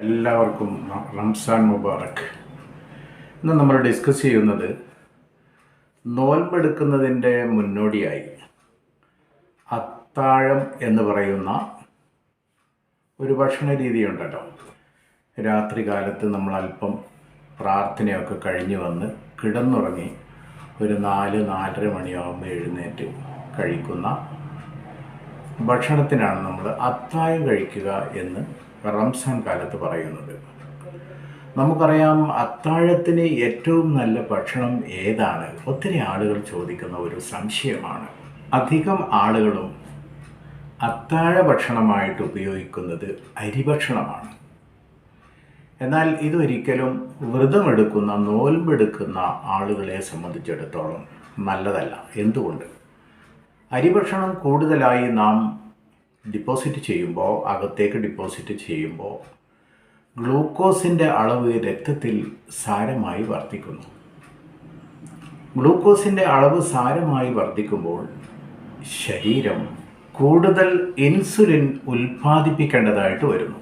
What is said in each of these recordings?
എല്ലാവർക്കും റംസാൻ മുബാറക്. ഇന്ന് നമ്മൾ ഡിസ്കസ് ചെയ്യുന്നത് നോൽമ്പെടുക്കുന്നതിൻ്റെ മുന്നോടിയായി അത്താഴം എന്ന് പറയുന്ന ഒരു ഭക്ഷണ രീതിയുണ്ടല്ലോ. രാത്രി കാലത്ത് നമ്മൾ അല്പം പ്രാർത്ഥനയൊക്കെ കഴിഞ്ഞ് വന്ന് കിടന്നുറങ്ങി ഒരു 4-4:30 മണിയാകുമ്പോൾ എഴുന്നേറ്റ് കഴിക്കുന്ന ഭക്ഷണത്തിനാണ് നമ്മൾ അത്താഴം കഴിക്കുക എന്ന് റംസാൻ കാലത്ത് പറയുന്നത്. നമുക്കറിയാം, അത്താഴത്തിന് ഏറ്റവും നല്ല ഭക്ഷണം ഏതാണ്? ഒത്തിരി ആളുകൾ ചോദിക്കുന്ന ഒരു സംശയമാണ്. അധികം ആളുകളും അത്താഴ ഭക്ഷണമായിട്ട് ഉപയോഗിക്കുന്നത് അരിഭക്ഷണമാണ്. എന്നാൽ ഇതൊരിക്കലും വ്രതമെടുക്കുന്ന നോൽമ്പെടുക്കുന്ന ആളുകളെ സംബന്ധിച്ചിടത്തോളം നല്ലതല്ല. എന്തുകൊണ്ട്? അരിഭക്ഷണം കൂടുതലായി നാം അകത്തേക്ക് ഡിപ്പോസിറ്റ് ചെയ്യുമ്പോൾ ഗ്ലൂക്കോസിൻ്റെ അളവ് രക്തത്തിൽ സാരമായി വർദ്ധിക്കുന്നു. ഗ്ലൂക്കോസിൻ്റെ അളവ് സാരമായി വർദ്ധിക്കുമ്പോൾ ശരീരം കൂടുതൽ ഇൻസുലിൻ ഉൽപ്പാദിപ്പിക്കേണ്ടതായിട്ട് വരുന്നു.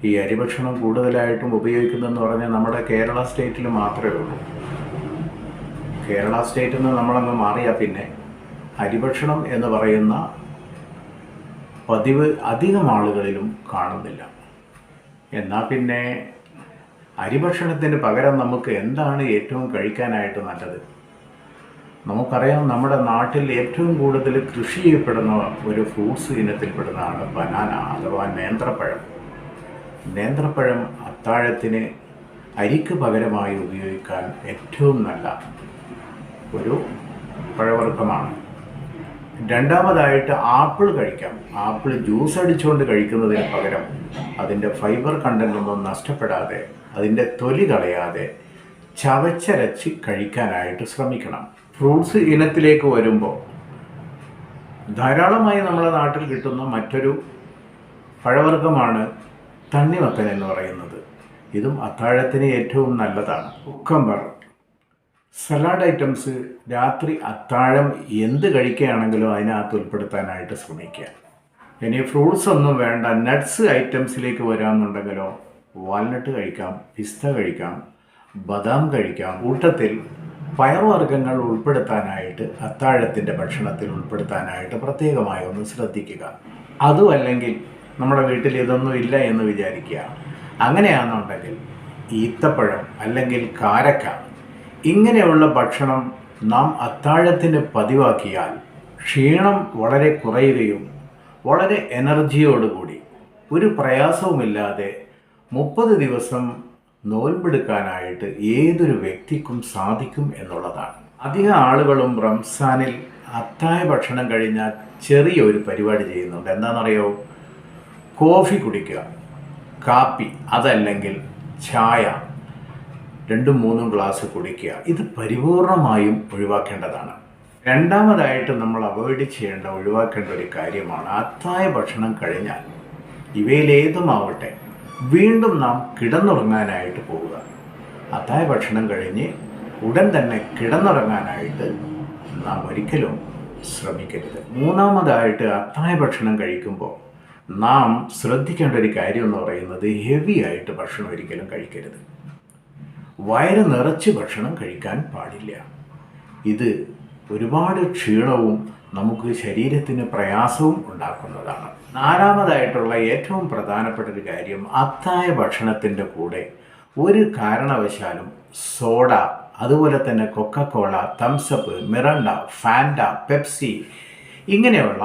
ഈ അരിഭക്ഷണം കൂടുതലായിട്ടും ഉപയോഗിക്കുന്നതെന്ന് പറഞ്ഞാൽ നമ്മുടെ കേരള സ്റ്റേറ്റിൽ മാത്രമേ ഉള്ളൂ. കേരള സ്റ്റേറ്റിൽ നിന്ന് നമ്മളങ്ങ് മാറിയാൽ പിന്നെ അരിഭക്ഷണം എന്ന് പറയുന്ന പതിവ് അധികം ആളുകളിലും കാണുന്നില്ല. എന്നാൽ പിന്നെ അരിഭക്ഷണത്തിന് പകരം നമുക്ക് എന്താണ് ഏറ്റവും കഴിക്കാനായിട്ട് നല്ലത്? നമുക്കറിയാം, നമ്മുടെ നാട്ടിൽ ഏറ്റവും കൂടുതൽ കൃഷി ചെയ്യപ്പെടുന്ന ഒരു ഫ്രൂട്ട്സ് ഇനത്തിൽപ്പെടുന്നതാണ് ബനാന അഥവാ നേന്ത്രപ്പഴം. നേന്ത്രപ്പഴം അത്താഴത്തിന് അരിക്ക് പകരമായി ഉപയോഗിക്കാൻ ഏറ്റവും നല്ല ഒരു പഴവർഗ്ഗമാണ്. രണ്ടാമതായിട്ട് ആപ്പിൾ കഴിക്കാം. ആപ്പിൾ ജ്യൂസ് അടിച്ചുകൊണ്ട് കഴിക്കുന്നതിന് പകരം അതിൻ്റെ ഫൈബർ കണ്ടൻ്റ് ഒന്നും നഷ്ടപ്പെടാതെ, അതിൻ്റെ തൊലി കളയാതെ ചവച്ചരച്ച് കഴിക്കാനായിട്ട് ശ്രമിക്കണം. ഫ്രൂട്ട്സ് ഇനത്തിലേക്ക് വരുമ്പോൾ ധാരാളമായി നമ്മുടെ നാട്ടിൽ കിട്ടുന്ന മറ്റൊരു പഴവർഗ്ഗമാണ് തണ്ണിമത്തൻ എന്ന് പറയുന്നത്. ഇതും അത്താഴത്തിന് ഏറ്റവും നല്ലതാണ്. കുക്കമ്പർ, സലാഡ് ഐറ്റംസ് രാത്രി അത്താഴം എന്ത് കഴിക്കുകയാണെങ്കിലും അതിനകത്ത് ഉൾപ്പെടുത്താനായിട്ട് ശ്രമിക്കുക. ഇനി ഫ്രൂട്ട്സ് ഒന്നും വേണ്ട, നട്ട്സ് ഐറ്റംസിലേക്ക് വരാമെന്നുണ്ടെങ്കിലോ വാൽനട്ട് കഴിക്കാം, പിസ്ത കഴിക്കാം, ബദാം കഴിക്കാം. കൂട്ടത്തിൽ പയർവർഗ്ഗങ്ങൾ ഉൾപ്പെടുത്താനായിട്ട് അത്താഴത്തിൻ്റെ ഭക്ഷണത്തിൽ ഉൾപ്പെടുത്താനായിട്ട് പ്രത്യേകമായി ഒന്ന് ശ്രദ്ധിക്കുക. അതുമല്ലെങ്കിൽ നമ്മുടെ വീട്ടിൽ ഇതൊന്നും ഇല്ല എന്ന് വിചാരിക്കുക. അങ്ങനെയാണെന്നുണ്ടെങ്കിൽ ഈത്തപ്പഴം അല്ലെങ്കിൽ കാരക്ക ഇങ്ങനെയുള്ള ഭക്ഷണം നാം അത്താഴത്തിന് പതിവാക്കിയാൽ ക്ഷീണം വളരെ കുറയുകയും വളരെ എനർജിയോടുകൂടി ഒരു പ്രയാസവുമില്ലാതെ 30 ദിവസം നോൻപെടുക്കാനായിട്ട് ഏതൊരു വ്യക്തിക്കും സാധിക്കും എന്നുള്ളതാണ്. അധികം ആളുകളും റംസാനിൽ അത്താഴ ഭക്ഷണം കഴിഞ്ഞാൽ ചെറിയൊരു പരിപാടി ചെയ്യുന്നുണ്ട്. എന്താണെന്നറിയോ? കോഫി കുടിക്കുക, കാപ്പി, അതല്ലെങ്കിൽ ചായ 2-3 ഗ്ലാസ് കുടിക്കുക. ഇത് പരിപൂർണമായും ഒഴിവാക്കേണ്ടതാണ്. രണ്ടാമതായിട്ട് നമ്മൾ ഒഴിവാക്കേണ്ട ഒരു കാര്യമാണ് അത്താഴ ഭക്ഷണം കഴിഞ്ഞാൽ ഇവയിലേതുമാവട്ടെ വീണ്ടും നാം കിടന്നുറങ്ങാനായിട്ട് പോവുക. അത്താഴ ഭക്ഷണം കഴിഞ്ഞ് ഉടൻ തന്നെ കിടന്നുറങ്ങാനായിട്ട് നാം ഒരിക്കലും ശ്രമിക്കരുത്. മൂന്നാമതായിട്ട് അത്താഴ ഭക്ഷണം കഴിക്കുമ്പോൾ നാം ശ്രദ്ധിക്കേണ്ട ഒരു കാര്യം എന്ന് പറയുന്നത് ഹെവി ആയിട്ട് ഭക്ഷണം ഒരിക്കലും കഴിക്കരുത്. വയറ് നിറച്ച് ഭക്ഷണം കഴിക്കാൻ പാടില്ല. ഇത് ഒരുപാട് ക്ഷീണവും നമുക്ക് ശരീരത്തിന് പ്രയാസവും ഉണ്ടാക്കുന്നതാണ്. നാലാമതായിട്ടുള്ള ഏറ്റവും പ്രധാനപ്പെട്ട ഒരു കാര്യം, അത്താഴ ഭക്ഷണത്തിൻ്റെ കൂടെ ഒരു കാരണവശാലും സോഡ, അതുപോലെ തന്നെ Coca Cola, thumbs up, Miranda, Fanta, Pepsi ഇങ്ങനെയുള്ള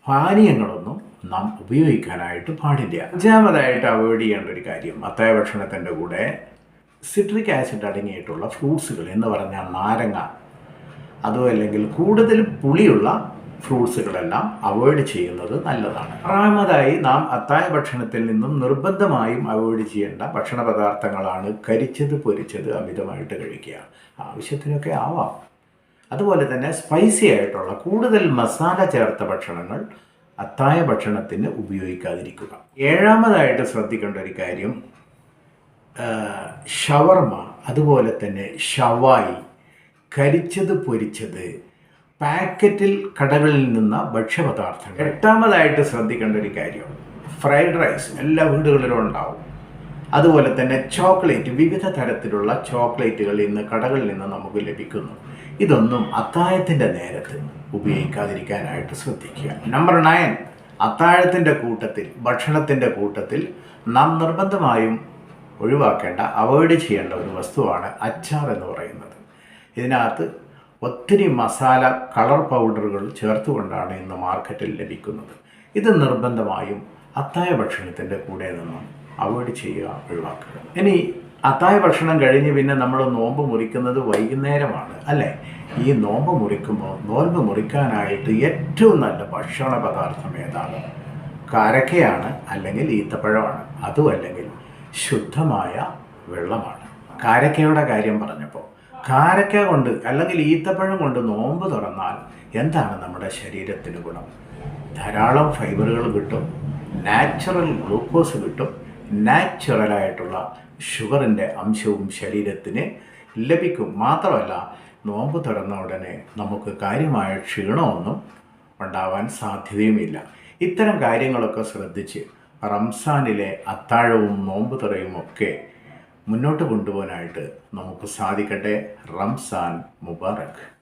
പാനീയങ്ങളൊന്നും നാം ഉപയോഗിക്കാനായിട്ട് പാടില്ല. അഞ്ചാമതായിട്ട് അവോയ്ഡ് ചെയ്യേണ്ട ഒരു കാര്യം, അത്താഴ ഭക്ഷണത്തിൻ്റെ കൂടെ സിട്രിക് ആസിഡ് അടങ്ങിയിട്ടുള്ള ഫ്രൂട്ട്സുകൾ എന്ന് പറഞ്ഞാൽ നാരങ്ങ, അതും അല്ലെങ്കിൽ കൂടുതൽ പുളിയുള്ള ഫ്രൂട്ട്സുകളെല്ലാം അവോയ്ഡ് ചെയ്യുന്നത് നല്ലതാണ്. ആറാമതായി നാം അത്താഴ ഭക്ഷണത്തിൽ നിന്നും നിർബന്ധമായും അവോയ്ഡ് ചെയ്യേണ്ട ഭക്ഷണ പദാർത്ഥങ്ങളാണ് കരിച്ചത്, പൊരിച്ചത് അമിതമായിട്ട് കഴിക്കുക. ആവശ്യത്തിനൊക്കെ ആവാം. അതുപോലെ തന്നെ സ്പൈസി ആയിട്ടുള്ള കൂടുതൽ മസാല ചേർത്ത ഭക്ഷണങ്ങൾ അത്താഴ ഭക്ഷണത്തിന് ഉപയോഗിക്കാതിരിക്കുക. ഏഴാമതായിട്ട് ശ്രദ്ധിക്കേണ്ട ഒരു കാര്യം, ഷവർമ, അതുപോലെ തന്നെ ഷവായി, കരിച്ചത് പൊരിച്ചത്, പാക്കറ്റിൽ കടകളിൽ നിന്ന് ഭക്ഷ്യപദാർത്ഥങ്ങൾ. എട്ടാമതായിട്ട് ശ്രദ്ധിക്കേണ്ട ഒരു കാര്യം, ഫ്രൈഡ് റൈസ് എല്ലാ വീടുകളിലും ഉണ്ടാവും. അതുപോലെ തന്നെ ചോക്ലേറ്റ്, വിവിധ തരത്തിലുള്ള ചോക്ലേറ്റുകൾ ഇന്ന് കടകളിൽ നിന്ന് നമുക്ക് ലഭിക്കുന്നു. ഇതൊന്നും അത്താഴത്തിൻ്റെ നേരത്ത് ഉപയോഗിക്കാതിരിക്കാനായിട്ട് ശ്രദ്ധിക്കുക. നമ്പർ 9, അത്താഴത്തിൻ്റെ കൂട്ടത്തിൽ, ഭക്ഷണത്തിൻ്റെ കൂട്ടത്തിൽ നാം നിർബന്ധമായും ഒഴിവാക്കേണ്ട, അവോയ്ഡ് ചെയ്യേണ്ട ഒരു വസ്തുവാണ് അച്ചാർ എന്ന് പറയുന്നത്. ഇതിനകത്ത് ഒത്തിരി മസാല, കളർ പൗഡറുകൾ ചേർത്തുകൊണ്ടാണ് ഇന്ന് മാർക്കറ്റിൽ ലഭിക്കുന്നത്. ഇത് നിർബന്ധമായും അത്താഴ ഭക്ഷണത്തിൻ്റെ കൂടെ നിന്നും അവോയ്ഡ് ചെയ്യുക, ഒഴിവാക്കുക. ഇനി അത്താഴ ഭക്ഷണം കഴിഞ്ഞ് പിന്നെ നമ്മൾ നോമ്പ് മുറിക്കുന്നത് വൈകുന്നേരമാണ് അല്ലേ? ഈ നോമ്പ് മുറിക്കുമ്പോൾ നോമ്പ് മുറിക്കാനായിട്ട് ഏറ്റവും നല്ല ഭക്ഷണ പദാർത്ഥം ഏതാണ്? കാരക്കയാണ്, അല്ലെങ്കിൽ ഈത്തപ്പഴമാണ്, അതും അല്ലെങ്കിൽ ശുദ്ധമായ വെള്ളമാണ്. കാരക്കയുടെ കാര്യം പറഞ്ഞപ്പോൾ, കാരക്ക കൊണ്ട് അല്ലെങ്കിൽ ഈത്തപ്പഴം കൊണ്ട് നോമ്പ് തുറന്നാൽ എന്താണ് നമ്മുടെ ശരീരത്തിന് ഗുണം? ധാരാളം ഫൈബറുകൾ കിട്ടും, നാച്ചുറൽ ഗ്ലൂക്കോസ് കിട്ടും, നാച്ചുറലായിട്ടുള്ള ഷുഗറിൻ്റെ അംശവും ശരീരത്തിന് ലഭിക്കും. മാത്രമല്ല, നോമ്പ് തുറന്ന ഉടനെ നമുക്ക് കാര്യമായ ക്ഷീണമൊന്നും ഉണ്ടാവാൻ സാധ്യതയുമില്ല. ഇത്തരം കാര്യങ്ങളൊക്കെ ശ്രദ്ധിച്ച് റംസാനിലെ അത്താഴവും നോമ്പ് തുറയും ഒക്കെ മുന്നോട്ട് കൊണ്ടുപോകാനായിട്ട് നമുക്ക് സാധിക്കട്ടെ. റംസാൻ മുബാറക്.